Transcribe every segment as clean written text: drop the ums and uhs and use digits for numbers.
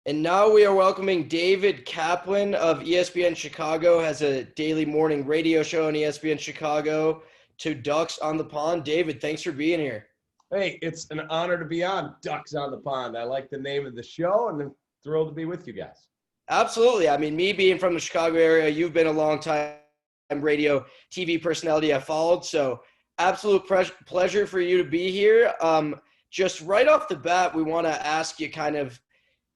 And now we are welcoming David Kaplan of ESPN Chicago, has a daily morning radio show on ESPN Chicago, to Ducks on the Pond. David, thanks for being here. Hey, it's an honor to be on Ducks on the Pond. I like the name of the show, and I'm thrilled to be with you guys. Absolutely. I mean, me being from the Chicago area, you've been a long time radio, TV personality I followed. So absolute pleasure for you to be here. Just right off the bat, we want to ask you kind of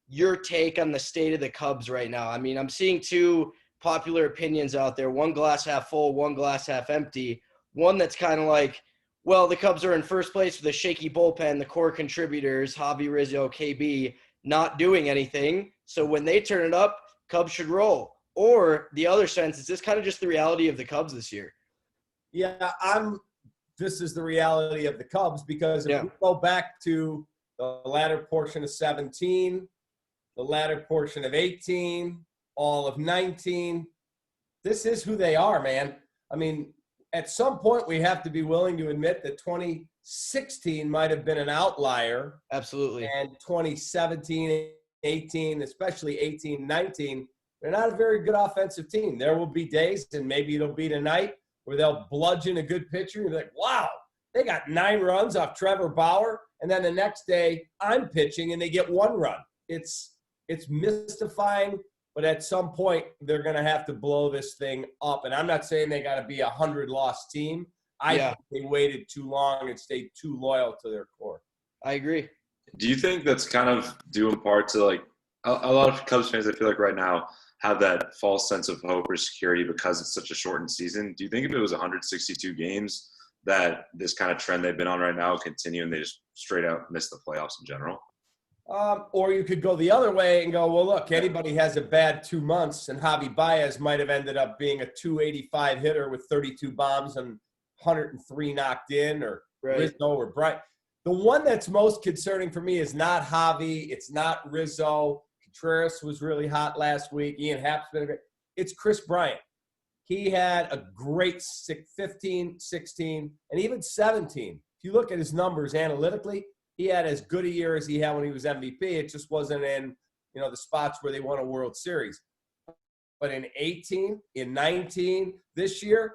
your take on the state of the Cubs right now. I mean, I'm seeing two popular opinions out there, one glass half full, one glass half empty. One that's kind of like, well, the Cubs are in first place with a shaky bullpen, the core contributors, Javi, Rizzo, KB, not doing anything. So when they turn it up, Cubs should roll. Or the other sense, is this kind of just the reality of the Cubs this year? Yeah, this is the reality of the Cubs because if we go back to the latter portion of 17, the latter portion of 18, all of 19, this is who they are, man. I mean, at some point we have to be willing to admit that 2016 might have been an outlier. Absolutely. And 2017, 18, especially 18, 19, they're not a very good offensive team. There will be days, and maybe it'll be tonight, where they'll bludgeon a good pitcher and be like, wow, they got 9 runs off Trevor Bauer. And then the next day I'm pitching and they get 1 run. It's mystifying, but at some point they're going to have to blow this thing up. And I'm not saying they got to be a 100-loss team. I think they waited too long and stayed too loyal to their core. I agree. Do you think that's kind of due in part to, like, a lot of Cubs fans, I feel like right now, have that false sense of hope or security because it's such a shortened season? Do you think if it was 162 games that this kind of trend they've been on right now will continue and they just straight out miss the playoffs in general? Or you could go the other way and go, well, look, anybody has a bad 2 months, and Javi Baez might have ended up being a 285 hitter with 32 bombs and 103 knocked in, or Rizzo or Bryant. The one that's most concerning for me is not Javi. It's not Rizzo. Contreras was really hot last week. Ian Happ's been great. It's Chris Bryant. He had a great 15, 16, and even 17. If you look at his numbers analytically, he had as good a year as he had when he was MVP. It just wasn't in, the spots where they won a World Series. But in 18, in 19, this year,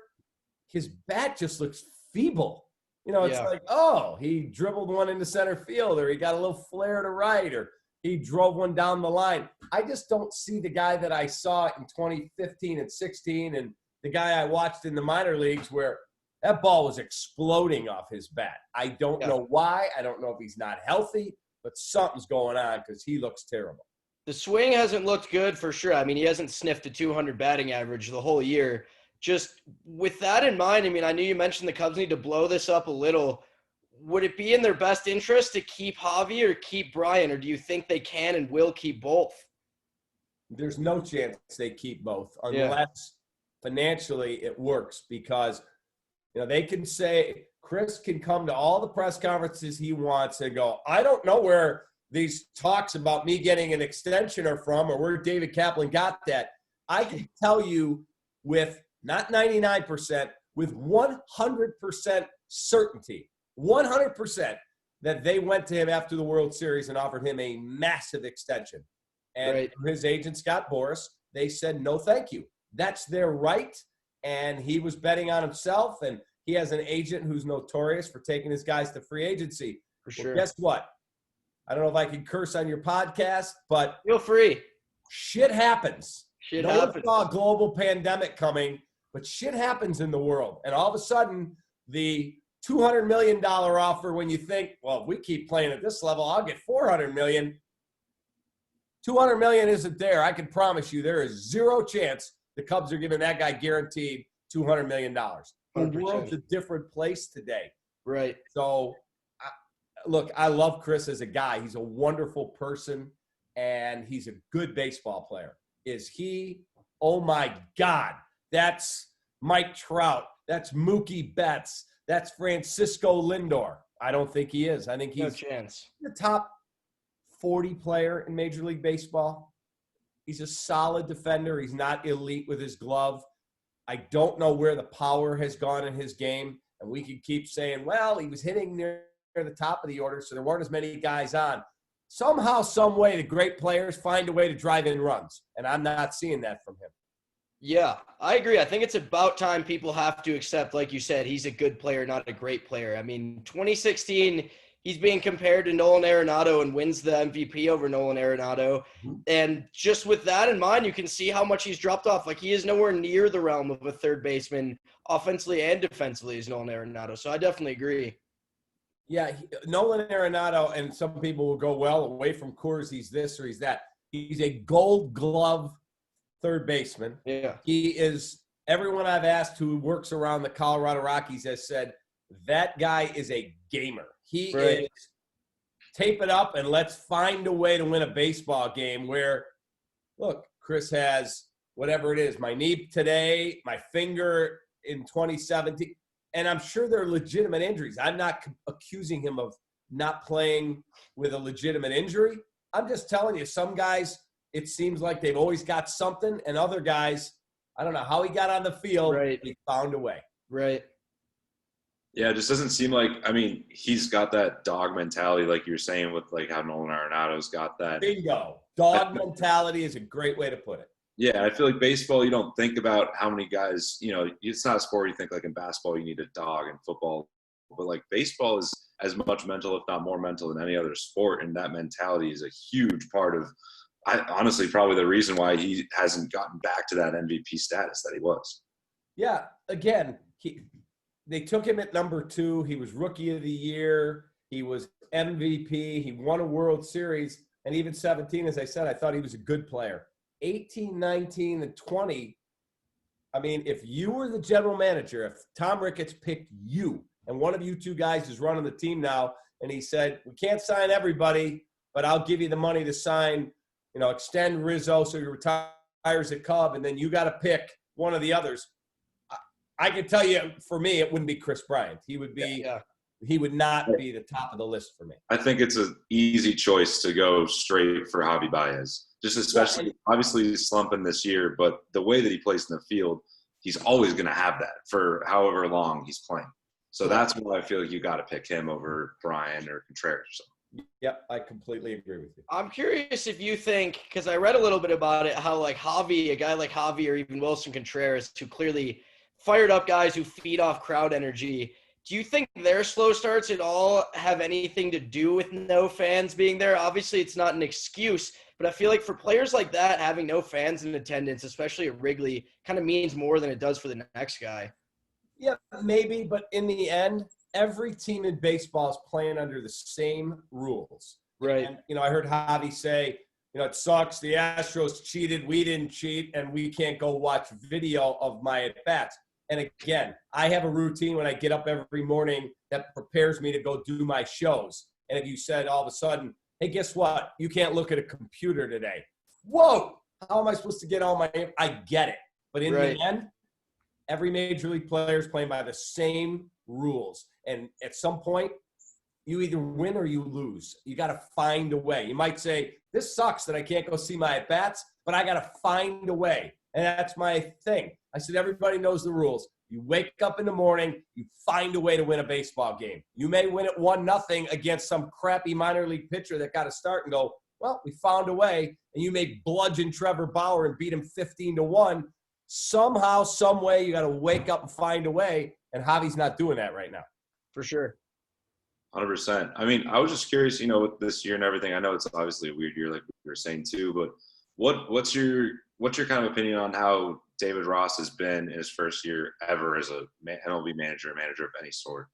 his bat just looks feeble. It's like, oh, he dribbled one into center field, or he got a little flare to right, or he drove one down the line. I just don't see the guy that I saw in 2015 and 16 and the guy I watched in the minor leagues where that ball was exploding off his bat. I don't know why. I don't know if he's not healthy, but something's going on because he looks terrible. The swing hasn't looked good for sure. I mean, he hasn't sniffed a 200 batting average the whole year. Just with that in mind, I mean, I knew you mentioned the Cubs need to blow this up a little. Would it be in their best interest to keep Javi or keep Brian, or do you think they can and will keep both? There's no chance they keep both unless financially it works, because they can say, Chris can come to all the press conferences he wants and go, I don't know where these talks about me getting an extension are from or where David Kaplan got that. I can tell you with not 99%, with 100% certainty, 100%, that they went to him after the World Series and offered him a massive extension. And his agent, Scott Boras, they said, no, thank you. That's their right. And he was betting on himself, and he has an agent who's notorious for taking his guys to free agency. For sure. Well, guess what? I don't know if I can curse on your podcast, but feel free. Shit happens. Shit no happens. one saw a global pandemic coming, but shit happens in the world. And all of a sudden, the $200 million offer, when you think, well, if we keep playing at this level, I'll get $400 million. $200 million isn't there. I can promise you there is zero chance the Cubs are giving that guy guaranteed $200 million. The 100%. world's a different place today. Right. So, look, I love Chris as a guy. He's a wonderful person, and he's a good baseball player. Is he? Oh, my God. That's Mike Trout. That's Mookie Betts. That's Francisco Lindor. I don't think he is. I think he's the top 40 player in Major League Baseball. He's a solid defender. He's not elite with his glove. I don't know where the power has gone in his game. And we can keep saying, well, he was hitting near the top of the order, so there weren't as many guys on. somehow, some way, the great players find a way to drive in runs, and I'm not seeing that from him. Yeah, I agree. I think it's about time people have to accept, like you said, he's a good player, not a great player. I mean, 2016, he's being compared to Nolan Arenado and wins the MVP over Nolan Arenado. And just with that in mind, you can see how much he's dropped off. Like, he is nowhere near the realm of a third baseman, offensively and defensively, as Nolan Arenado. So I definitely agree. Yeah, Nolan Arenado, and some people will go, well, away from Coors, he's this or he's that. He's a Gold Glove third baseman. Yeah. He is, everyone I've asked who works around the Colorado Rockies has said that guy is a gamer. He is tape it up and let's find a way to win a baseball game where, look, Chris has whatever it is, my knee today, my finger in 2017, and I'm sure they're legitimate injuries. I'm not accusing him of not playing with a legitimate injury. I'm just telling you, some guys, it seems like they've always got something, and other guys, I don't know how he got on the field, but he found a way. Right. Yeah, it just doesn't seem like – I mean, he's got that dog mentality like you were saying with like how Nolan Arenado's got that. Bingo. Dog mentality is a great way to put it. Yeah, I feel like baseball, you don't think about how many guys – it's not a sport you think like in basketball you need a dog, and football. But like baseball is as much mental, if not more mental, than any other sport, and that mentality is a huge part of – honestly, probably the reason why he hasn't gotten back to that MVP status that he was. Yeah, again, they took him at number 2. He was Rookie of the Year. He was MVP. He won a World Series. And even 17, as I said, I thought he was a good player. 18, 19, and 20, I mean, if you were the general manager, if Tom Ricketts picked you, and one of you two guys is running the team now, and he said, we can't sign everybody, but I'll give you the money to sign, extend Rizzo so he retires at Cub, and then you got to pick one of the others. I can tell you, for me, it wouldn't be Chris Bryant. He would be, he would not be the top of the list for me. I think it's an easy choice to go straight for Javi Baez. Just especially, obviously he's slumping this year, but the way that he plays in the field, he's always going to have that for however long he's playing. So that's why I feel like you got to pick him over Bryant or Contreras or something. Yep, I completely agree with you. I'm curious if you think, because I read a little bit about it, how like Javi, a guy like Javi or even Wilson Contreras, who clearly fired up guys who feed off crowd energy, do you think their slow starts at all have anything to do with no fans being there? Obviously, it's not an excuse, but I feel like for players like that, having no fans in attendance, especially at Wrigley, kind of means more than it does for the next guy. Yeah, maybe, but in the end, every team in baseball is playing under the same rules. Right. And, I heard Javi say, it sucks. The Astros cheated. We didn't cheat, and we can't go watch video of my at-bats. And again, I have a routine when I get up every morning that prepares me to go do my shows. And if you said all of a sudden, hey, guess what? You can't look at a computer today. Whoa! How am I supposed to get all my – I get it. But in the end, every major league player is playing by the same rules. And at some point, you either win or you lose. You got to find a way. You might say, this sucks that I can't go see my at-bats, but I got to find a way. And that's my thing. I said, everybody knows the rules. You wake up in the morning, you find a way to win a baseball game. You may win it 1-0 against some crappy minor league pitcher that got to start and go, well, we found a way. And you may bludgeon Trevor Bauer and beat him 15-1. Somehow, some way, you got to wake up and find a way. And Javi's not doing that right now. For sure. 100%. I mean, I was just curious, with this year and everything. I know it's obviously a weird year, like we were saying too. But what's your kind of opinion on how David Ross has been in his first year ever as a MLB manager of any sort?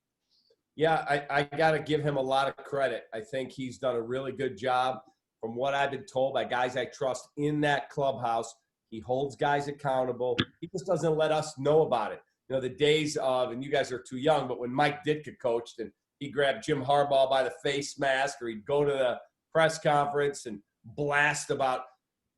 Yeah, I got to give him a lot of credit. I think he's done a really good job. From what I've been told by guys I trust in that clubhouse, he holds guys accountable. He just doesn't let us know about it. The days of, and you guys are too young, but when Mike Ditka coached and he grabbed Jim Harbaugh by the face mask, or he'd go to the press conference and blast about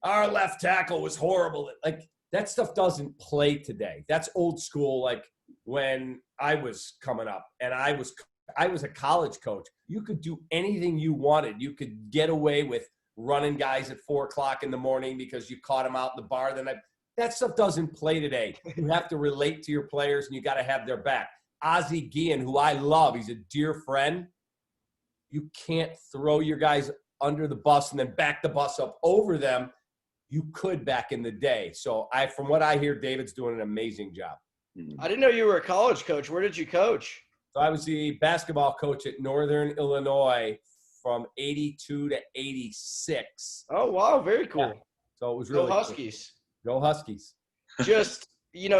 our left tackle was horrible. Like, that stuff doesn't play today. That's old school. Like when I was coming up and I was a college coach, you could do anything you wanted. You could get away with running guys at 4:00 in the morning because you caught them out in the bar the night. That stuff doesn't play today. You have to relate to your players and you got to have their back. Ozzie Guillen, who I love, he's a dear friend. You can't throw your guys under the bus and then back the bus up over them, you could back in the day. So from what I hear, David's doing an amazing job. I didn't know you were a college coach. Where did you coach? So I was the basketball coach at Northern Illinois from 82 to 86. Oh, wow. Very cool. Yeah. So it was really Go Huskies. Cool. Go Huskies. Just,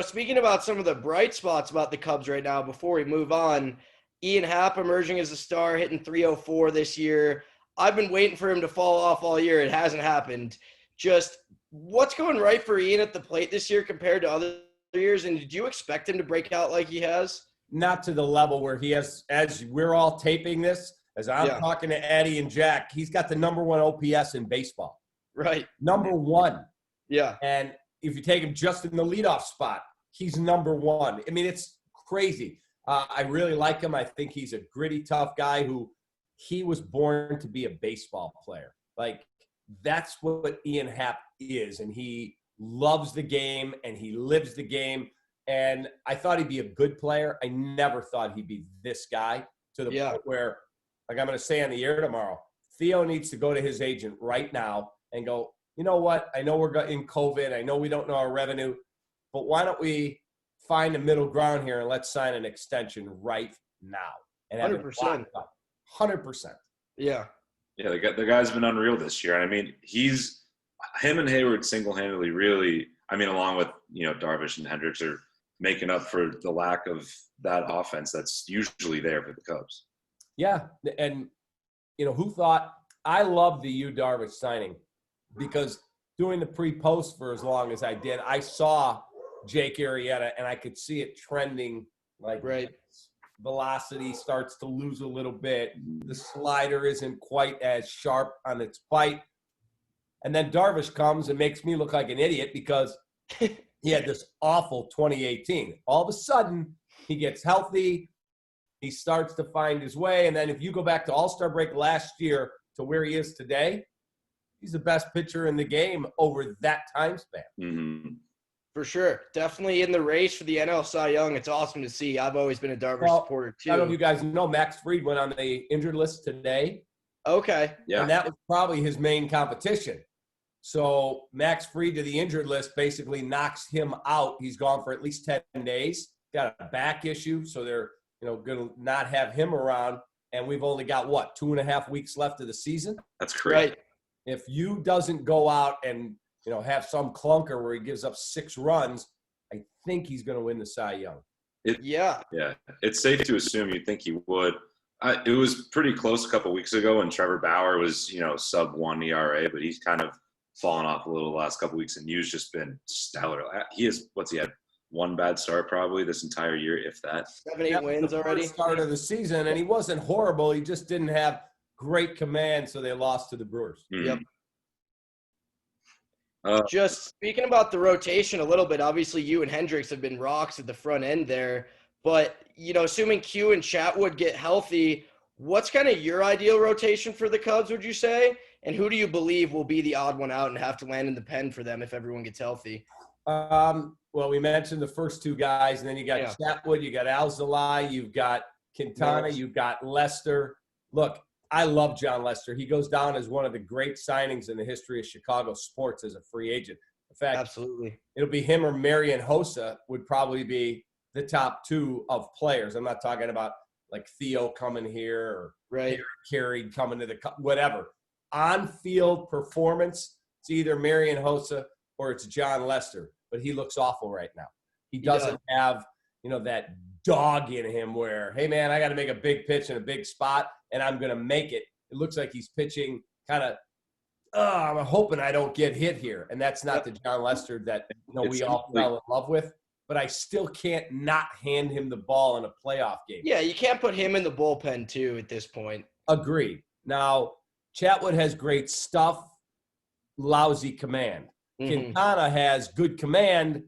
speaking about some of the bright spots about the Cubs right now, before we move on, Ian Happ emerging as a star, hitting 304 this year. I've been waiting for him to fall off all year. It hasn't happened. Just what's going right for Ian at the plate this year compared to other years? And did you expect him to break out like he has? Not to the level where he has, as we're all taping this, as I'm talking to Eddie and Jack, he's got the number 1 OPS in baseball. Right. Number 1. Yeah. And if you take him just in the leadoff spot, he's number 1. I mean, it's crazy. I really like him. I think he's a gritty, tough guy who he was born to be a baseball player. Like, that's what Ian Happ is. And he loves the game and he lives the game. And I thought he'd be a good player. I never thought he'd be this guy to the point where, like I'm going to say on the air tomorrow, Theo needs to go to his agent right now and go, you know what? I know we're in COVID. I know we don't know our revenue, but why don't we find a middle ground here and let's sign an extension right now. And 100%. 100%. Yeah. Yeah, the guy's been unreal this year. And I mean, him and Hayward single-handedly really, I mean, along with, Darvish and Hendricks are making up for the lack of that offense that's usually there for the Cubs. Yeah. And, who thought – I love the Darvish signing because doing the pre-post for as long as I did, I saw Jake Arrieta and I could see it trending like velocity starts to lose a little bit. The slider isn't quite as sharp on its bite. And then Darvish comes and makes me look like an idiot because he had this awful 2018. All of a sudden, he gets healthy. He starts to find his way. And then if you go back to All-Star break last year to where he is today, he's the best pitcher in the game over that time span. Mm-hmm. For sure. Definitely in the race for the NL Cy Young. It's awesome to see. I've always been a Darvish supporter, too. I don't know if you guys know, Max Fried went on the injured list today. Okay. Yeah. And that was probably his main competition. So Max Fried to the injured list basically knocks him out. He's gone for at least 10 days. Got a back issue, so they're going to not have him around. And we've only got, 2.5 weeks left of the season? That's crazy. Right. If you doesn't go out and have some clunker where he gives up 6 runs, I think he's going to win the Cy Young. Yeah. It's safe to assume you think he would. It was pretty close a couple weeks ago when Trevor Bauer was, sub 1 ERA, but he's kind of fallen off a little the last couple weeks, and Yu's just been stellar. He had 1 bad start probably this entire year, if that. 7-8 wins already. Start of the season, and he wasn't horrible. He just didn't have great command, so they lost to the Brewers. Mm-hmm. Yep. Just speaking about the rotation a little bit, obviously you and Hendricks have been rocks at the front end there. But, assuming Q and Chatwood get healthy, what's kind of your ideal rotation for the Cubs, would you say? And who do you believe will be the odd one out and have to land in the pen for them if everyone gets healthy? Well, we mentioned the first 2 guys, and then you got Chatwood, you got Alzolay, you've got Quintana, you've got Lester. Look, I love John Lester. He goes down as one of the great signings in the history of Chicago sports as a free agent. In fact, absolutely, it'll be him or Marian Hossa would probably be the top 2 of players. I'm not talking about like Theo coming here or Carey coming to the whatever. On-field performance, it's either Marian Hossa or it's John Lester, but he looks awful right now. He doesn't have, that dog in him where, hey, man, I got to make a big pitch in a big spot, and I'm going to make it. It looks like he's pitching kind of, I'm hoping I don't get hit here. And that's not the John Lester that we all fell in love with. But I still can't not hand him the ball in a playoff game. Yeah, you can't put him in the bullpen, too, at this point. Agreed. Now, Chatwood has great stuff, lousy command. Mm-hmm. Quintana has good command,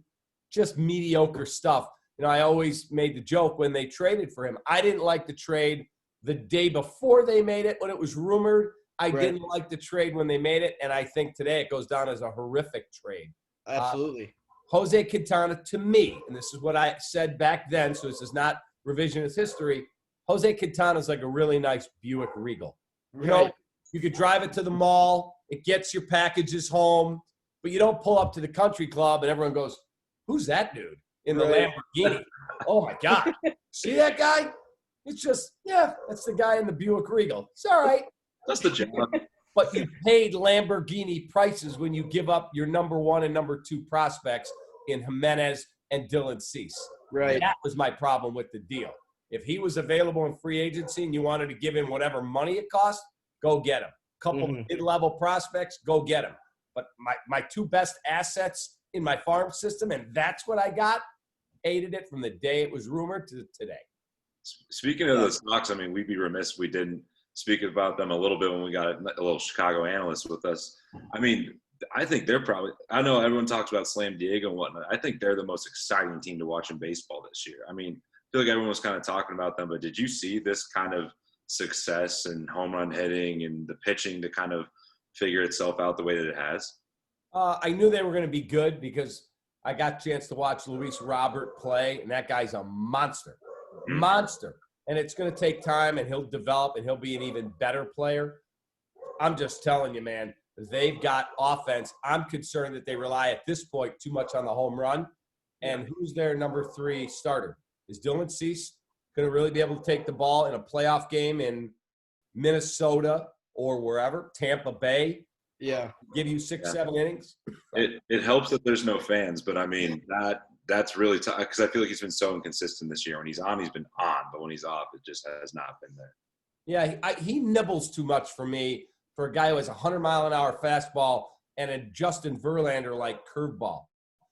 just mediocre stuff. I always made the joke when they traded for him. I didn't like the trade the day before they made it when it was rumored. I didn't like the trade when they made it, and I think today it goes down as a horrific trade. Absolutely. Jose Quintana, to me, and this is what I said back then, so this is not revisionist history, Jose Quintana is like a really nice Buick Regal. You could drive it to the mall. It gets your packages home. But you don't pull up to the country club and everyone goes, who's that dude in the Lamborghini? Oh, my God. See that guy? It's just, yeah, that's the guy in the Buick Regal. It's all right. That's the job. But you paid Lamborghini prices when you give up your number 1 and number 2 prospects in Jimenez and Dylan Cease. Right. That was my problem with the deal. If he was available in free agency and you wanted to give him whatever money it cost, go get him. Couple mid-level prospects, go get him. But my 2 best assets in my farm system, and that's what I got, hated it from the day it was rumored to today. Speaking of the Sox, I mean, we'd be remiss if we didn't speak about them a little bit when we got a little Chicago analyst with us. I mean, I think they're probably – I know everyone talks about Slam Diego and whatnot. I think they're the most exciting team to watch in baseball this year. I mean, I feel like everyone was kind of talking about them, but did you see this kind of success and home run hitting and the pitching to kind of figure itself out the way that it has? I knew they were going to be good because I got a chance to watch Luis Robert play, and that guy's a monster. Monster. And it's going to take time, and he'll develop, and he'll be an even better player. I'm just telling you, man, they've got offense. I'm concerned that they rely at this point too much on the home run. And who's their number 3 starter? Is Dylan Cease going to really be able to take the ball in a playoff game in Minnesota or wherever, Tampa Bay? Yeah. Give you 6-7 innings? It helps that there's no fans, but I mean, that's really tough because I feel like he's been so inconsistent this year. When he's on, he's been on, but when he's off, it just has not been there. Yeah, he nibbles too much for me for a guy who has a 100-mile-an-hour fastball and a Justin Verlander-like curveball.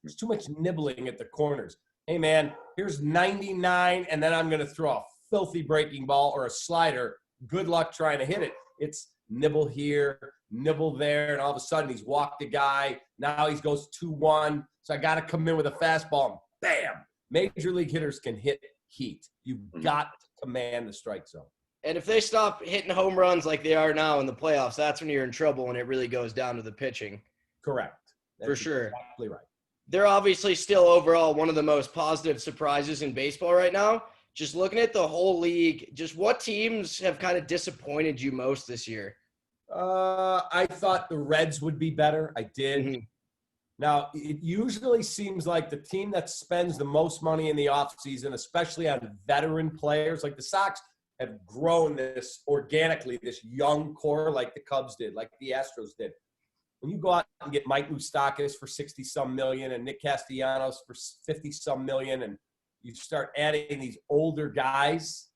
There's too much nibbling at the corners. Hey, man, here's 99, and then I'm going to throw a filthy breaking ball or a slider. Good luck trying to hit it. It's nibble here, nibble there, and all of a sudden he's walked a guy. Now he goes 2-1. So I got to come in with a fastball and bam. Major league hitters can hit heat. You've got to command the strike zone. And if they stop hitting home runs like they are now in the playoffs, that's when you're in trouble and it really goes down to the pitching. Correct. For sure. Exactly right. They're obviously still overall one of the most positive surprises in baseball right now. Just looking at the whole league, just what teams have kind of disappointed you most this year? I thought the Reds would be better. I did. Mm-hmm. Now, it usually seems like the team that spends the most money in the offseason, especially on veteran players, like the Sox have grown this organically, this young core like the Cubs did, like the Astros did. When you go out and get Mike Moustakas for 60-some million and Nick Castellanos for 50-some million, and you start adding these older guys,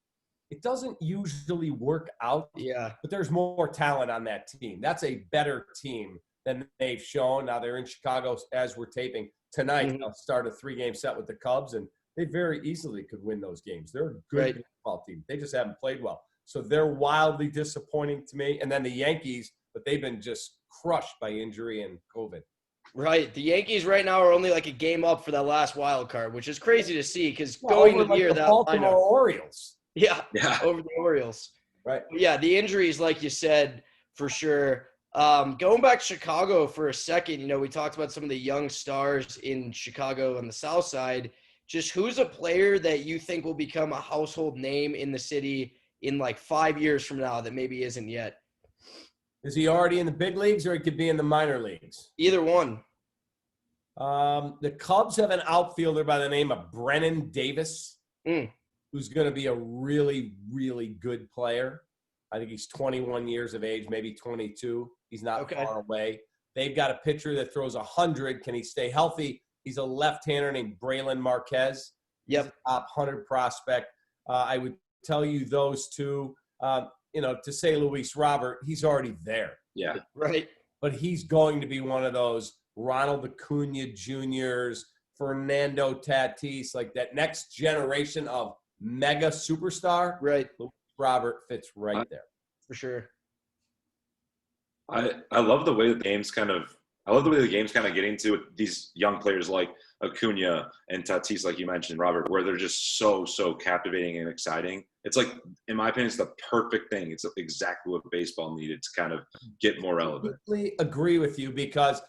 it doesn't usually work out. Yeah. But there's more talent on that team. That's a better team than they've shown. Now they're in Chicago as we're taping tonight. Mm-hmm. They'll start a 3-game set with the Cubs, and they very easily could win those games. They're a good baseball team. They just haven't played well. So they're wildly disappointing to me. And then the Yankees, but they've been just crushed by injury and COVID. Right. The Yankees right now are only like a game up for that last wild card, which is crazy to see because going into the year, that Baltimore Orioles. Yeah, over the Orioles. Right. Yeah, the injuries, like you said, for sure. Going back to Chicago for a second, we talked about some of the young stars in Chicago on the South Side. Just who's a player that you think will become a household name in the city in like 5 years from now that maybe isn't yet? Is he already in the big leagues or he could be in the minor leagues? Either one. The Cubs have an outfielder by the name of Brennan Davis, who's going to be a really, really good player. I think he's 21 years of age, maybe 22. He's not far away. They've got a pitcher that throws 100. Can he stay healthy? He's a left-hander named Braylon Marquez. He's a top 100 prospect. I would tell you those two. To say Luis Robert, he's already there. Yeah. Right. But he's going to be one of those Ronald Acuna Jr.'s, Fernando Tatis, like that next generation of mega superstar. Right. Luis Robert fits right there. For sure. I love the way the game's kind of getting to these young players like Acuna and Tatis, like you mentioned, Robert, where they're just so captivating and exciting. It's like, in my opinion, it's the perfect thing. It's exactly what baseball needed to kind of get more relevant. I completely agree with you because,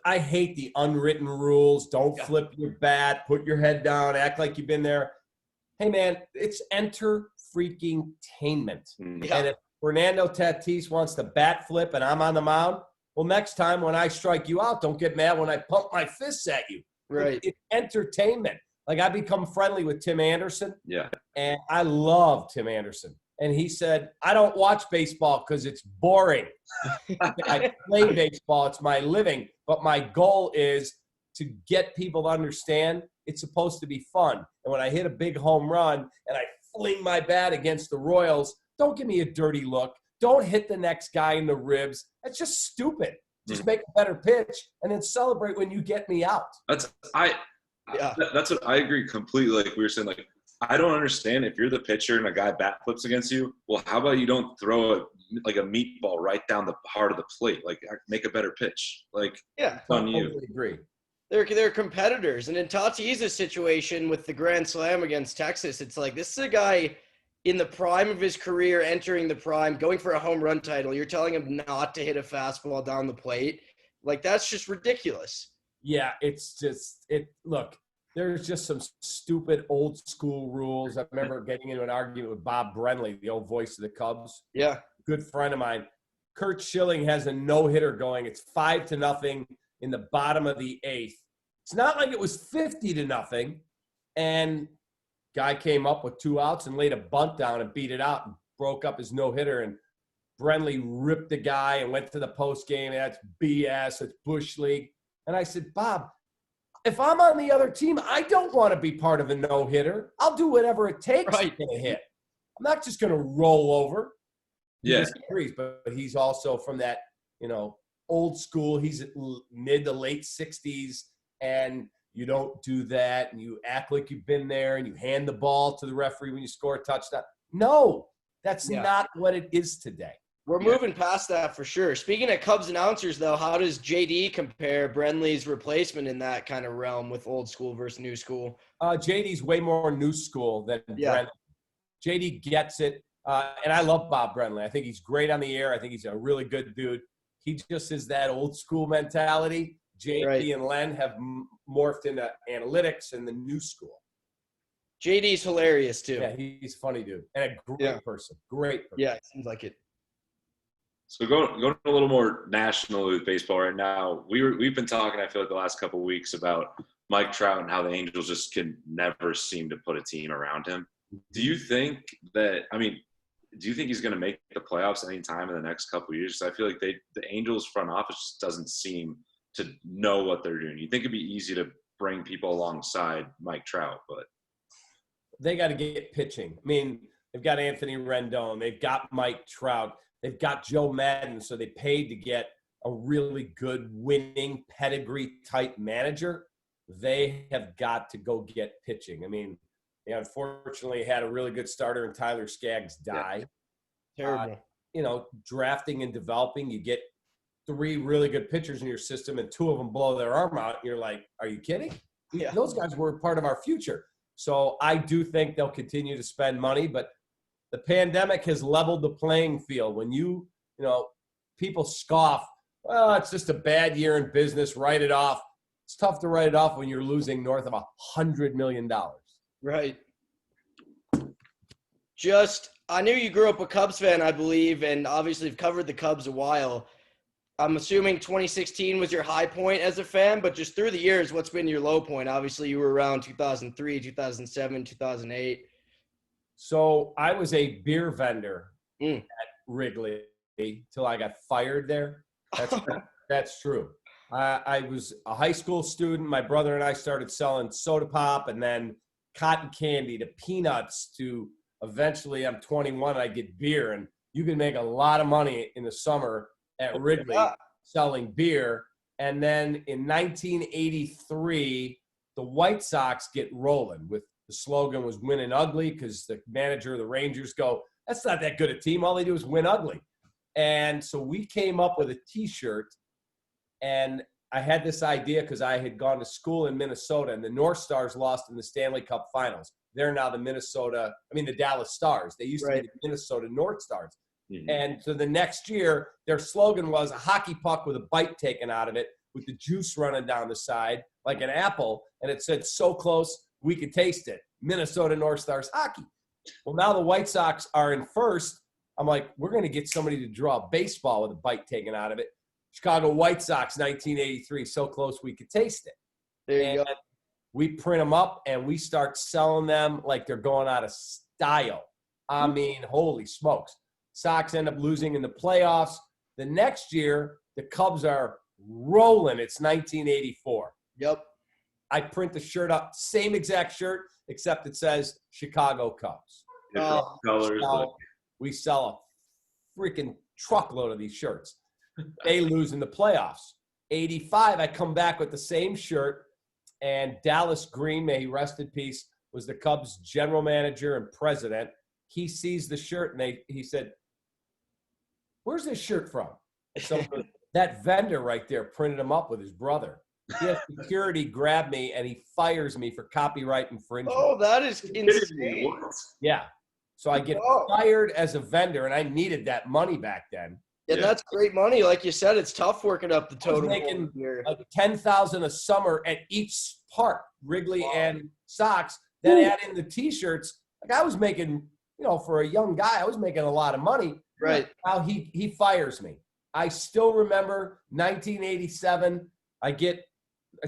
I hate the unwritten rules. Don't flip your bat, put your head down, act like you've been there. Hey, man, it's enter-freaking-tainment. Yeah. And Fernando Tatis wants to bat flip and I'm on the mound, well, next time when I strike you out, don't get mad when I pump my fists at you. Right. It's entertainment. Like, I become friendly with Tim Anderson. Yeah. And I love Tim Anderson. And he said, I don't watch baseball because it's boring. I play baseball. It's my living. But my goal is to get people to understand it's supposed to be fun. And when I hit a big home run and I fling my bat against the Royals, don't give me a dirty look. Don't hit the next guy in the ribs. That's just stupid. Just make a better pitch and then celebrate when you get me out. That's what I agree completely. Like we were saying, like, I don't understand if you're the pitcher and a guy bat flips against you. Well, how about you don't throw a meatball right down the heart of the plate? Like, make a better pitch. Like, yeah, on you. I totally agree. They're competitors. And in Tatis's situation with the Grand Slam against Texas, it's like, this is a guy in the prime of his career, entering the prime, going for a home run title. You're telling him not to hit a fastball down the plate. Like, that's just ridiculous. Yeah, it's just look, there's just some stupid old school rules. I remember getting into an argument with Bob Brenly, the old voice of the Cubs. Yeah. Good friend of mine. Kurt Schilling has a no-hitter going. It's 5-0 in the bottom of the eighth. It's not like it was 50-0. And guy came up with 2 outs and laid a bunt down and beat it out and broke up his no-hitter. And Brenly ripped the guy and went to the post game. That's BS. It's Bush League. And I said, Bob, if I'm on the other team, I don't want to be part of a no-hitter. I'll do whatever it takes to get a hit. I'm not just going to roll over. He disagrees, but he's also from that, old school. He's at mid to late 60s, and you don't do that, and you act like you've been there, and you hand the ball to the referee when you score a touchdown. No, that's not what it is today. We're moving past that for sure. Speaking of Cubs announcers, though, how does JD compare Brenly's replacement in that kind of realm with old school versus new school? JD's way more new school than Brenly. JD gets it. And I love Bob Brenly. I think he's great on the air. I think he's a really good dude. He just is that old school mentality. JD and Len have morphed into analytics and the new school. JD's hilarious, too. Yeah, he's a funny dude. And a great person. Great person. Yeah, it seems like it. So going a little more national with baseball right now, we've been talking, I feel like, the last couple of weeks about Mike Trout and how the Angels just can never seem to put a team around him. Do you think he's going to make the playoffs anytime in the next couple of years? I feel like the Angels front office just doesn't seem to know what they're doing. You think it'd be easy to bring people alongside Mike Trout, but they got to get pitching. I mean, they've got Anthony Rendon. They've got Mike Trout. They've got Joe Madden. So they paid to get a really good winning pedigree type manager. They have got to go get pitching. I mean, they unfortunately had a really good starter in Tyler Skaggs die. Terrible. Drafting and developing, you get 3 really good pitchers in your system and 2 of them blow their arm out. You're like, are you kidding? Yeah. Those guys were part of our future. So I do think they'll continue to spend money, but the pandemic has leveled the playing field. When people scoff, well, it's just a bad year in business, write it off. It's tough to write it off when you're losing north of $100 million. Right. I knew you grew up a Cubs fan, I believe, and obviously have covered the Cubs a while. I'm assuming 2016 was your high point as a fan, but just through the years, what's been your low point? Obviously, you were around 2003, 2007, 2008. So I was a beer vendor at Wrigley till I got fired there. That's true. I was a high school student. My brother and I started selling soda pop and then cotton candy to peanuts to eventually I'm 21 and I get beer. And you can make a lot of money in the summer at Wrigley selling beer. And then in 1983, the White Sox get rolling with the slogan was win and ugly because the manager of the Rangers go, that's not that good a team. All they do is win ugly. And so we came up with a T-shirt, and I had this idea because I had gone to school in Minnesota, and the North Stars lost in the Stanley Cup Finals. They're now the Dallas Stars. They used to be the Minnesota North Stars. Mm-hmm. And so the next year, their slogan was a hockey puck with a bite taken out of it with the juice running down the side like an apple, and it said, so close, we could taste it. Minnesota North Stars hockey. Well, now the White Sox are in first, I'm like, we're going to get somebody to draw a baseball with a bite taken out of it. Chicago White Sox, 1983, so close we could taste it. There you go. We print them up and we start selling them like they're going out of style. I mean, holy smokes. Sox end up losing in the playoffs. The next year, the Cubs are rolling. It's 1984. Yep. I print the shirt up, same exact shirt, except it says Chicago Cubs. Different colors. We sell a freaking truckload of these shirts. They lose in the playoffs. 85, I come back with the same shirt, and Dallas Green, may he rest in peace, was the Cubs general manager and president. He sees the shirt, and he said, "Where's this shirt from?" So that vendor right there printed him up with his brother. He has security grab me, and he fires me for copyright infringement. Oh, that is insane. Yeah. So I get fired as a vendor, and I needed that money back then. And that's great money. Like you said, it's tough working up the total. I was making like $10,000 a summer at each park, Wrigley and Sox. Then add in the T-shirts. Like I was making, for a young guy, I was making a lot of money. Right. Now he fires me. I still remember 1987. I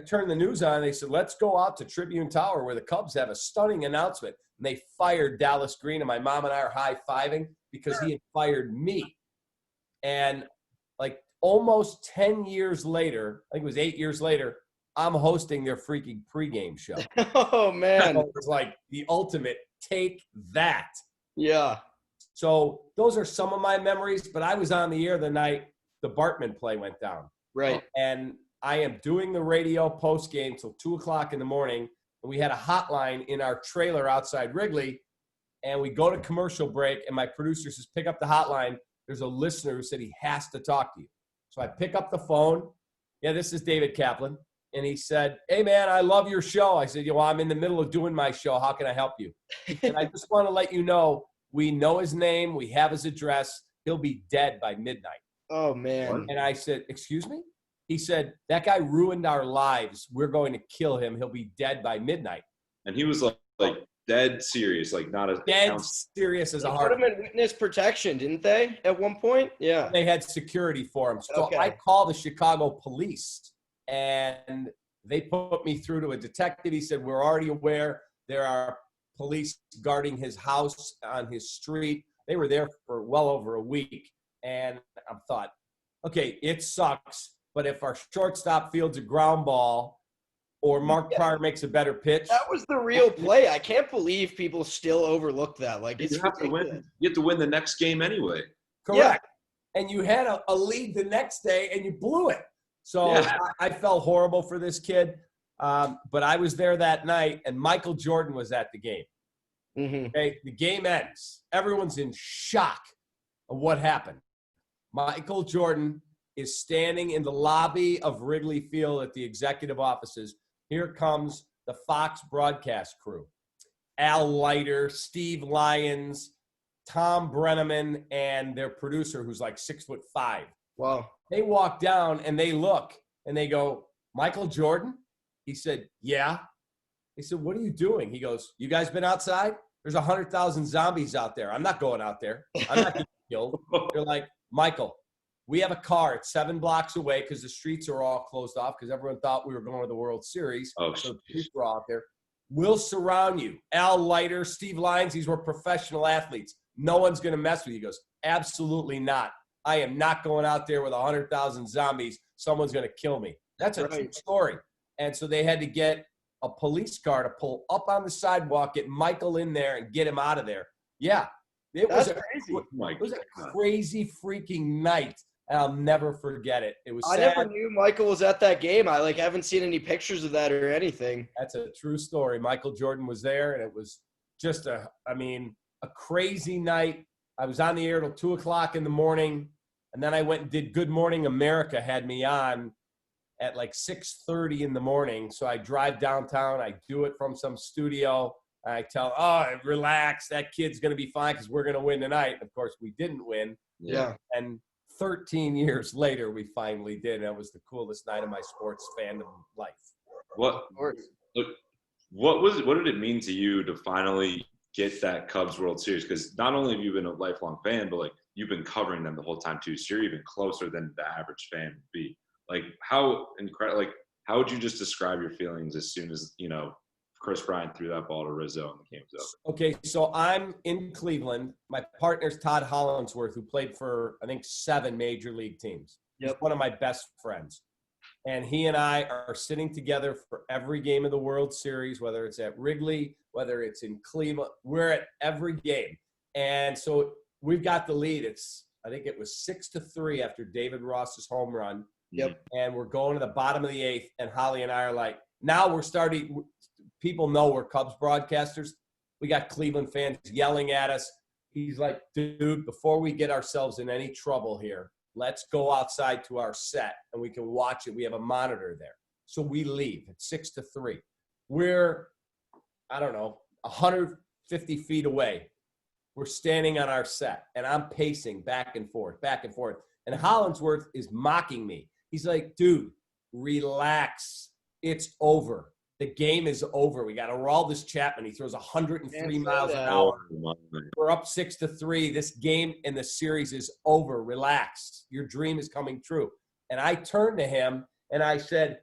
turned the news on. They said, "Let's go out to Tribune Tower where the Cubs have a stunning announcement." And they fired Dallas Green, and my mom and I are high-fiving because he had fired me. And like almost 10 years later, I think it was 8 years later, I'm hosting their freaking pregame show. Oh, man. It was like the ultimate take that. Yeah. So those are some of my memories, but I was on the air the night the Bartman play went down. Right. And I am doing the radio post-game till 2 o'clock in the morning. And we had a hotline in our trailer outside Wrigley. And we go to commercial break, and my producer says, "Pick up the hotline. There's a listener who said he has to talk to you." So I pick up the phone. "Yeah, this is David Kaplan." And he said, "Hey, man, I love your show." I said, "Well, I'm in the middle of doing my show. How can I help you?" And I just want to let you know, we know his name. We have his address. He'll be dead by midnight. Oh, man. And I said, "Excuse me?" He said, "That guy ruined our lives. We're going to kill him. He'll be dead by midnight." And he was like dead serious, like not a dead serious as a They heart. put him in witness protection, didn't they, at one point? Yeah. They had security for him. So Okay. I called the Chicago police, and they put me through to a detective. He said, "We're already aware there are police guarding his house on his street." They were there for well over a week. And I thought, okay, it sucks, but if our shortstop fields a ground ball or Mark Pryor makes a better pitch. That was the real play. I can't believe people still overlook that. Like, it's you have to win. You have to win the next game anyway. Correct. Yeah. And you had a lead the next day, and you blew it. So I felt horrible for this kid. But I was there that night, and Michael Jordan was at the game. Mm-hmm. Okay, the game ends. Everyone's in shock of what happened. Michael Jordan is standing in the lobby of Wrigley Field at the executive offices. Here comes the Fox broadcast crew. Al Leiter, Steve Lyons, Tom Brenneman, and their producer, who's like 6'5". Wow. They walk down, and they look, and they go, "Michael Jordan?" He said, "Yeah." They said, "What are you doing?" He goes, "You guys been outside? There's 100,000 zombies out there. I'm not going out there. I'm not getting killed." They're like, "Michael, we have a car. It's 7 blocks away because the streets are all closed off because everyone thought we were going to the World Series. Oh, so the streets were out there. We'll surround you." Al Leiter, Steve Lyons, these were professional athletes. "No one's going to mess with you." He goes, "Absolutely not. I am not going out there with 100,000 zombies. Someone's going to kill me." That's a true story. And so they had to get a police car to pull up on the sidewalk, get Michael in there, and get him out of there. Yeah. It was a crazy freaking night. And I'll never forget it. It was sad. I never knew Michael was at that game. I haven't seen any pictures of that or anything. That's a true story. Michael Jordan was there, and it was just a crazy night. I was on the air till 2 o'clock in the morning, and then I went and did Good Morning America, had me on at like 6:30 in the morning. So I drive downtown. I do it from some studio. I tell, relax, that kid's going to be fine because we're going to win tonight. Of course, we didn't win. Yeah. And 13 years later, we finally did. And it was the coolest night of my sports fandom life. What did it mean to you to finally get that Cubs World Series? Because not only have you been a lifelong fan, but like you've been covering them the whole time too. So you're even closer than the average fan would be. Like how incredible! Like how would you just describe your feelings as soon as Chris Bryant threw that ball to Rizzo and the game was over? Okay, so I'm in Cleveland. My partner's Todd Hollandsworth, who played for, I think, 7 major league teams. He's one of my best friends. And he and I are sitting together for every game of the World Series, whether it's at Wrigley, whether it's in Cleveland. We're at every game. And so we've got the lead. I think it was 6-3 after David Ross's home run. Yep. And we're going to the bottom of the 8th, and Holly and I are like, now we're starting – people know we're Cubs broadcasters. We got Cleveland fans yelling at us. He's like, dude, before we get ourselves in any trouble here, let's go outside to our set, and we can watch it. We have a monitor there. So we leave at 6-3. We're, I don't know, 150 feet away. We're standing on our set, and I'm pacing back and forth, back and forth. And Hollandsworth is mocking me. He's like, dude, relax. It's over. The game is over. We got Aroldis Chapman. He throws 103 miles an hour. We're up 6-3. This game and the series is over. Relax. Your dream is coming true. And I turned to him and I said,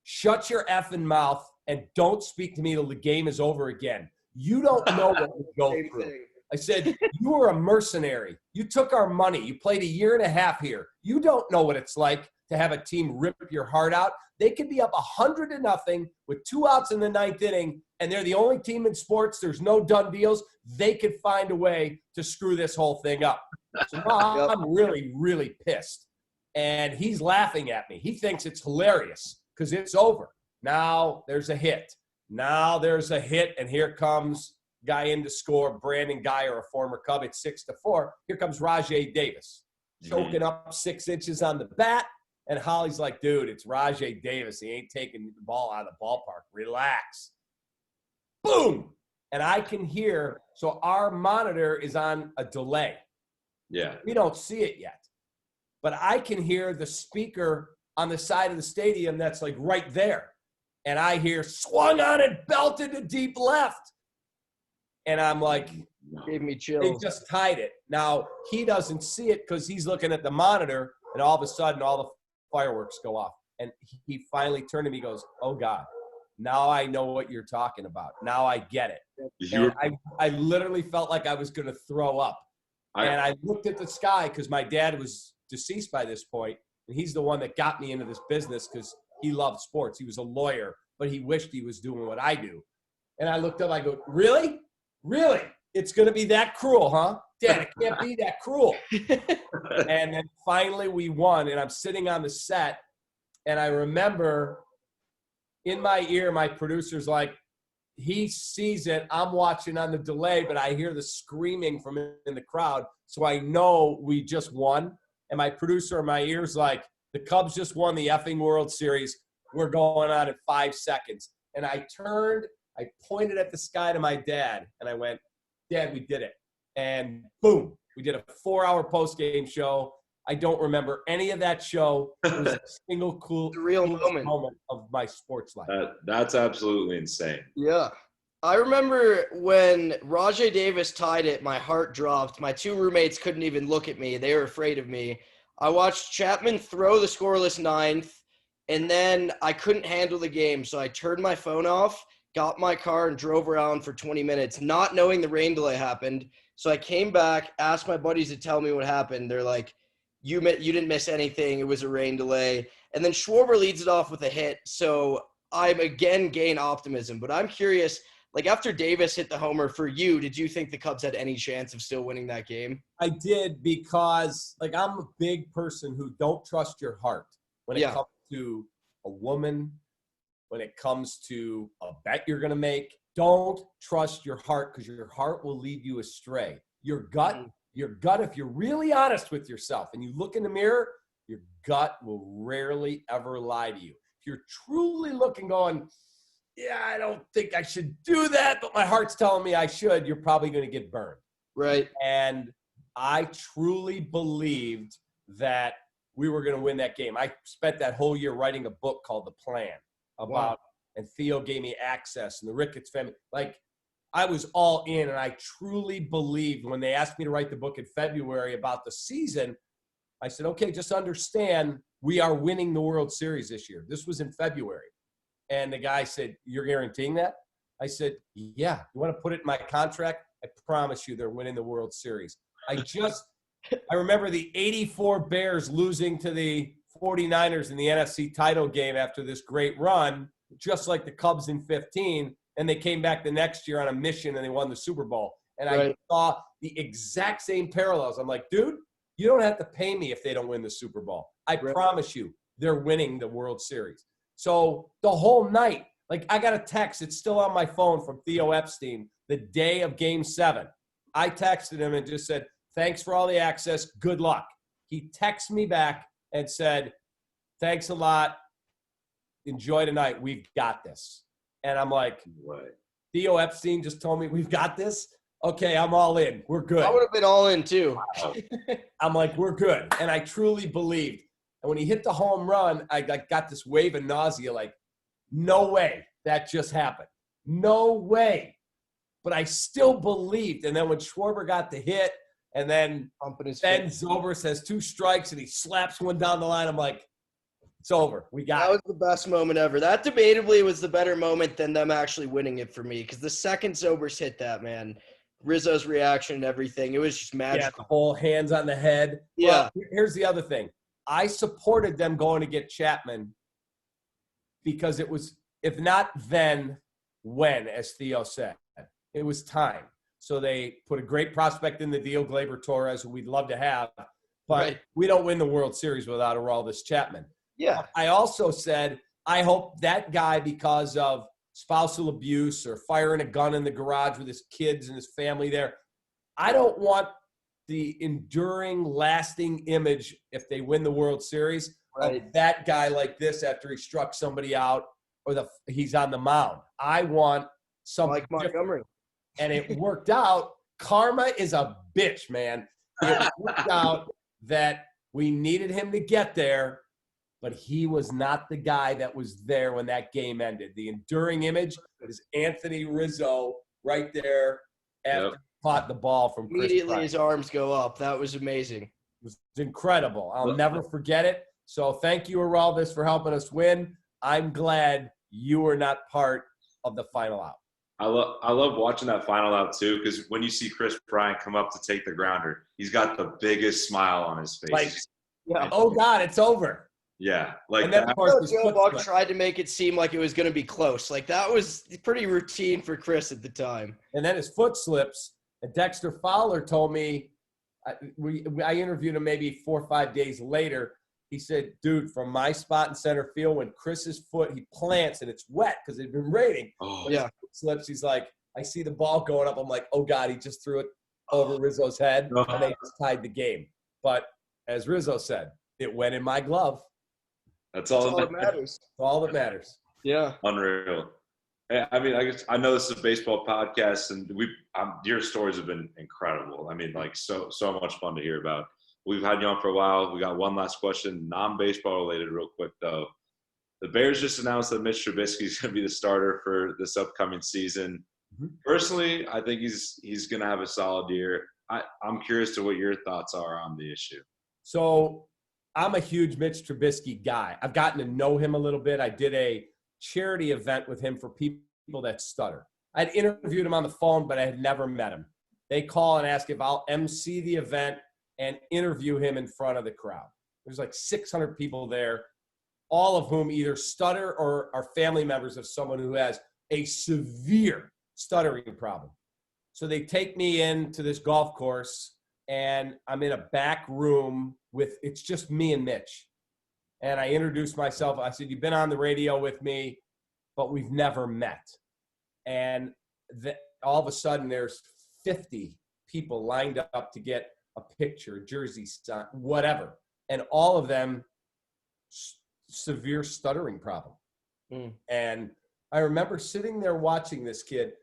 shut your effing mouth and don't speak to me till the game is over again. You don't know what we go through. I said, you were a mercenary. You took our money. You played 1.5 years here. You don't know what it's like to have a team rip your heart out. They could be up 100-0 with 2 outs in the 9th inning, and they're the only team in sports. There's no done deals. They could find a way to screw this whole thing up. So now I'm really, really pissed. And he's laughing at me. He thinks it's hilarious because it's over. Now there's a hit. Now there's a hit, and here comes guy in to score, Brandon Guyer, a former Cub. It's 6-4. Here comes Rajai Davis, choking up 6 inches on the bat. And Holly's like, dude, it's Rajai Davis. He ain't taking the ball out of the ballpark. Relax. Boom. And I can hear, so our monitor is on a delay. Yeah. We don't see it yet. But I can hear the speaker on the side of the stadium that's like right there. And I hear, swung on and belted to deep left. And I'm like, gave me chills. They just tied it. Now, he doesn't see it because he's looking at the monitor, and all of a sudden, all the fireworks go off. And he finally turned to me and goes, oh, God, now I know what you're talking about. Now I get it. And I literally felt like I was going to throw up. And I looked at the sky because my dad was deceased by this point, and he's the one that got me into this business because he loved sports. He was a lawyer, but he wished he was doing what I do. And I looked up, I go, really? Really? It's going to be that cruel, huh? Dad, it can't be that cruel. And then finally we won, and I'm sitting on the set, and I remember in my ear, my producer's like, he sees it, I'm watching on the delay, but I hear the screaming from in the crowd, so I know we just won. And my producer in my ear's like, the Cubs just won the effing World Series. We're going on in 5 seconds. And I turned, I pointed at the sky to my dad, and I went, Dad, we did it. And boom, we did a 4-hour post-game show. I don't remember any of that show. It was a single cool moment of my sports life. That's absolutely insane. Yeah. I remember when Rajai Davis tied it, my heart dropped. My 2 roommates couldn't even look at me. They were afraid of me. I watched Chapman throw the scoreless 9th, and then I couldn't handle the game. So I turned my phone off, got my car, and drove around for 20 minutes, not knowing the rain delay happened. So I came back, asked my buddies to tell me what happened. They're like, you didn't miss anything. It was a rain delay. And then Schwarber leads it off with a hit. So I again gain optimism. But I'm curious, like after Davis hit the homer for you, did you think the Cubs had any chance of still winning that game? I did, because like I'm a big person who don't trust your heart when it comes to a woman, when it comes to a bet you're going to make. Don't trust your heart, because your heart will lead you astray. Your gut, if you're really honest with yourself and you look in the mirror, your gut will rarely ever lie to you. If you're truly looking going, yeah, I don't think I should do that, but my heart's telling me I should, you're probably going to get burned. Right. And I truly believed that we were going to win that game. I spent that whole year writing a book called The Plan about, and Theo gave me access, and the Ricketts family. Like, I was all in, and I truly believed when they asked me to write the book in February about the season, I said, okay, just understand we are winning the World Series this year. This was in February. And the guy said, you're guaranteeing that? I said, yeah. You want to put it in my contract? I promise you they're winning the World Series. I remember the 84 Bears losing to the 49ers in the NFC title game after this great run, just like the Cubs in 15. And they came back the next year on a mission and they won the Super Bowl. And I saw the exact same parallels. I'm like, dude, you don't have to pay me if they don't win the Super Bowl. I promise you, they're winning the World Series. So the whole night, like I got a text, it's still on my phone from Theo Epstein, the day of Game 7. I texted him and just said, thanks for all the access. Good luck. He texted me back and said, thanks a lot. Enjoy tonight. We've got this. And I'm like, Theo Epstein just told me we've got this. Okay, I'm all in. We're good. I would have been all in too. I'm like, we're good. And I truly believed. And when he hit the home run, I got this wave of nausea, like, no way that just happened. No way. But I still believed. And then when Schwarber got the hit, and then Ben Zobrist has 2 strikes, and he slaps one down the line, I'm like, it's over. We got it. That was the best moment ever. That debatably was the better moment than them actually winning it for me, because the second Zobrist hit that, man, Rizzo's reaction and everything, it was just magical. Yeah, the whole hands on the head. Yeah. Well, here's the other thing. I supported them going to get Chapman because it was, if not then, when, as Theo said. It was time. So they put a great prospect in the deal, Gleyber Torres, who we'd love to have. But we don't win the World Series without Aroldis Chapman. Yeah. I also said, I hope that guy, because of spousal abuse or firing a gun in the garage with his kids and his family there, I don't want the enduring, lasting image, if they win the World Series, of that guy like this after he struck somebody out or he's on the mound. I want something like Montgomery. And it worked out. Karma is a bitch, man. It worked out that we needed him to get there, but he was not the guy that was there when that game ended. The enduring image is Anthony Rizzo right there after he caught the ball from Chris Immediately Bryant. his arms go up. That was amazing. It was incredible. I'll never forget it. So thank you, Aroldis, for helping us win. I'm glad you were not part of the final out. I love watching that final out too, because when you see Chris Bryant come up to take the grounder, he's got the biggest smile on his face. Like, oh God, it's over. Yeah, like and then of course Joe Buck tried to make it seem like it was going to be close. Like that was pretty routine for Chris at the time. And then his foot slips, and Dexter Fowler told me, I interviewed him maybe 4 or 5 days later. He said, dude, from my spot in center field, when Chris's foot, he plants and it's wet because it had been raining. Oh, yeah. Slips, he's like, I see the ball going up. I'm like, oh God, he just threw it over Rizzo's head, and they just tied the game. But as Rizzo said, it went in my glove. That's all that matters. That's all that matters. Yeah. Unreal. I mean, I know this is a baseball podcast, and your stories have been incredible. I mean, like so much fun to hear about. We've had you on for a while. We got one last question, non-baseball related, real quick though. The Bears just announced that Mitch Trubisky is going to be the starter for this upcoming season. Mm-hmm. Personally, I think he's going to have a solid year. I'm curious to what your thoughts are on the issue. So I'm a huge Mitch Trubisky guy. I've gotten to know him a little bit. I did a charity event with him for people that stutter. I'd interviewed him on the phone, but I had never met him. They call and ask if I'll MC the event and interview him in front of the crowd. There's like 600 people there, all of whom either stutter or are family members of someone who has a severe stuttering problem. So they take me into this golf course, and I'm in a back room it's just me and Mitch. And I introduced myself. I said, you've been on the radio with me, but we've never met. And all of a sudden there's 50 people lined up to get a picture, a jersey, whatever. And all of them severe stuttering problem. And I remember sitting there watching this kid.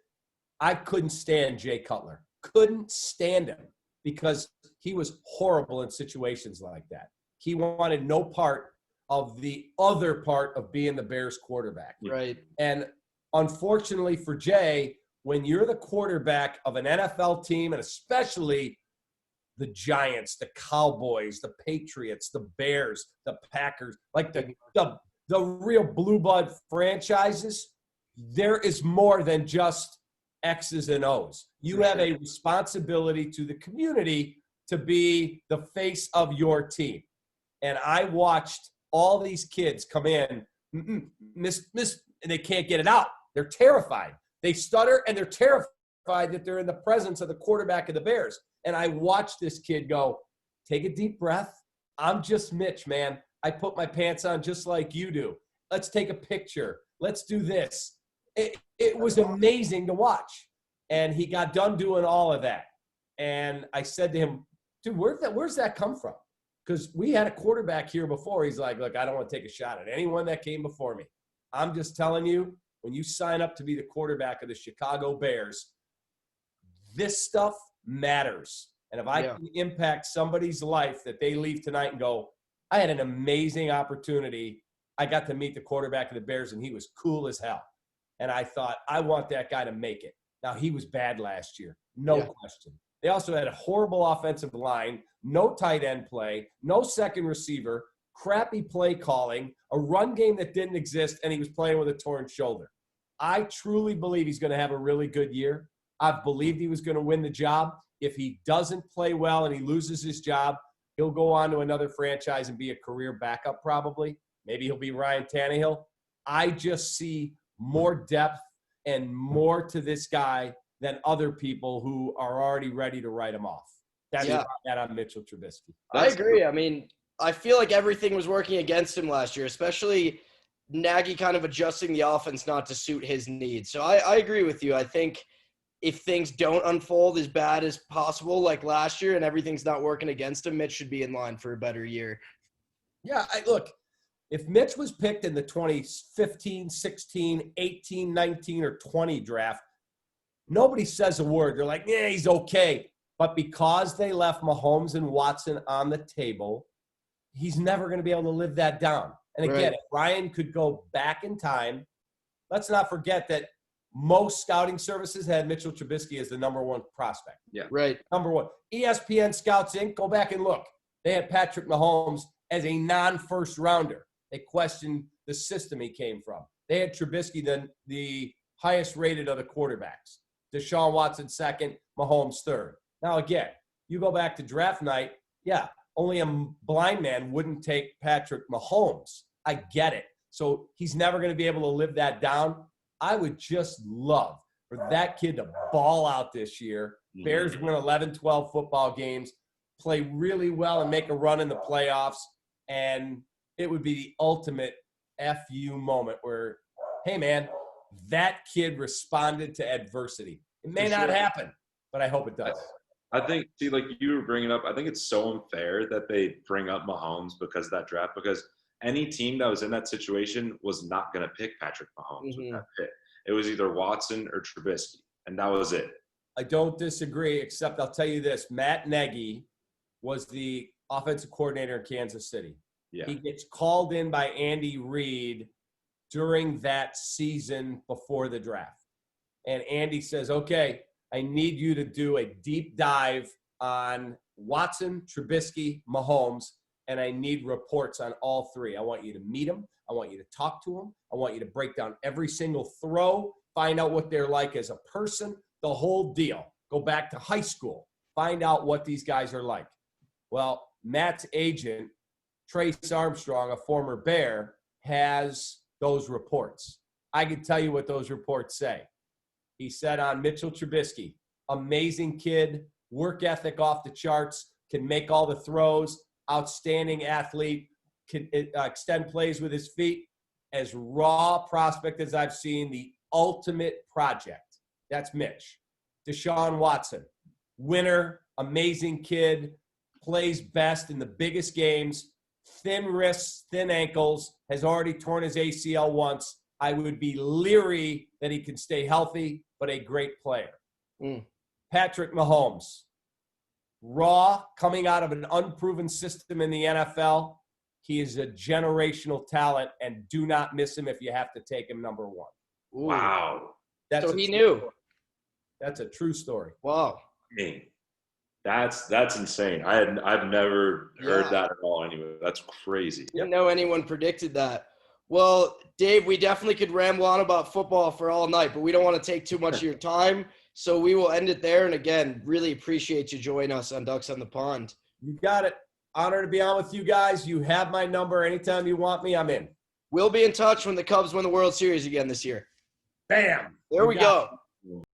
I couldn't stand Jay Cutler. Couldn't stand him because he was horrible in situations like that. He wanted no part of the other part of being the Bears quarterback. Right. And unfortunately for Jay, when you're the quarterback of an NFL team, and especially the Giants, the Cowboys, the Patriots, the Bears, the Packers, like the real blue blood franchises, there is more than just X's and O's. You have a responsibility to the community to be the face of your team. And I watched all these kids come in, miss, and they can't get it out. They're terrified. They stutter, and they're terrified that they're in the presence of the quarterback of the Bears. And I watched this kid go, take a deep breath. I'm just Mitch, man. I put my pants on just like you do. Let's take a picture. Let's do this. It was amazing to watch. And he got done doing all of that. And I said to him, dude, where's that come from? Because we had a quarterback here before. He's like, look, I don't want to take a shot at anyone that came before me. I'm just telling you, when you sign up to be the quarterback of the Chicago Bears, this stuff matters. And if I can impact somebody's life that they leave tonight and go, I had an amazing opportunity. I got to meet the quarterback of the Bears, and he was cool as hell. And I thought, I want that guy to make it. Now, he was bad last year, no question. They also had a horrible offensive line, no tight end play, no second receiver, crappy play calling, a run game that didn't exist, and he was playing with a torn shoulder. I truly believe he's going to have a really good year. I've believed he was going to win the job. If he doesn't play well and he loses his job, he'll go on to another franchise and be a career backup probably. Maybe he'll be Ryan Tannehill. I just see more depth and more to this guy than other people who are already ready to write him off. That's that on Mitchell Trubisky. I agree. I mean, I feel like everything was working against him last year, especially Nagy kind of adjusting the offense not to suit his needs. So I agree with you. I think if things don't unfold as bad as possible like last year and everything's not working against him, Mitch should be in line for a better year. Yeah, look, if Mitch was picked in the 2015, 16, 18, 19, or 20 draft, nobody says a word. They're like, yeah, he's okay. But because they left Mahomes and Watson on the table, he's never going to be able to live that down. And again, if Ryan could go back in time, let's not forget that most scouting services had Mitchell Trubisky as the number one prospect. Yeah. Right. Number one. ESPN Scouts Inc., go back and look. They had Patrick Mahomes as a non-first rounder. They questioned the system he came from. They had Trubisky, the highest rated of the quarterbacks. Deshaun Watson second, Mahomes third. Now, again, you go back to draft night, only a blind man wouldn't take Patrick Mahomes. I get it. So he's never going to be able to live that down. I would just love for that kid to ball out this year. Bears win 11, 12 football games, play really well and make a run in the playoffs. And it would be the ultimate FU moment where, hey, man, that kid responded to adversity. It may not happen, but I hope it does. I think, like you were bringing up, I think it's so unfair that they bring up Mahomes because of that draft, because any team that was in that situation was not going to pick Patrick Mahomes with that pick. It was either Watson or Trubisky, and that was it. I don't disagree, except I'll tell you this. Matt Nagy was the offensive coordinator in Kansas City. Yeah. He gets called in by Andy Reid during that season before the draft. And Andy says, okay, I need you to do a deep dive on Watson, Trubisky, Mahomes, and I need reports on all three. I want you to meet them. I want you to talk to them. I want you to break down every single throw, find out what they're like as a person, the whole deal. Go back to high school. Find out what these guys are like. Well, Matt's agent, Trace Armstrong, a former Bear, has those reports. I can tell you what those reports say. He said on Mitchell Trubisky, amazing kid, work ethic off the charts, can make all the throws, outstanding athlete, can extend plays with his feet. As raw prospect as I've seen, the ultimate project. That's Mitch. Deshaun Watson, winner, amazing kid, plays best in the biggest games, thin wrists, thin ankles, has already torn his ACL once. I would be leery that he can stay healthy, but a great player. Patrick Mahomes, raw, coming out of an unproven system in the NFL. He is a generational talent, and do not miss him if you have to take him number one. Ooh. Wow. That's so he knew. That's a true story. Wow. I mean, that's insane. I've never heard Yeah. that at all. Anyway, that's crazy. Didn't know anyone predicted that. Well, Dave, we definitely could ramble on about football for all night, but we don't want to take too much of your time. So we will end it there. And again, really appreciate you joining us on Ducks on the Pond. You got it. Honor to be on with you guys. You have my number. Anytime you want me, I'm in. We'll be in touch when the Cubs win the World Series again this year. Bam. There we go.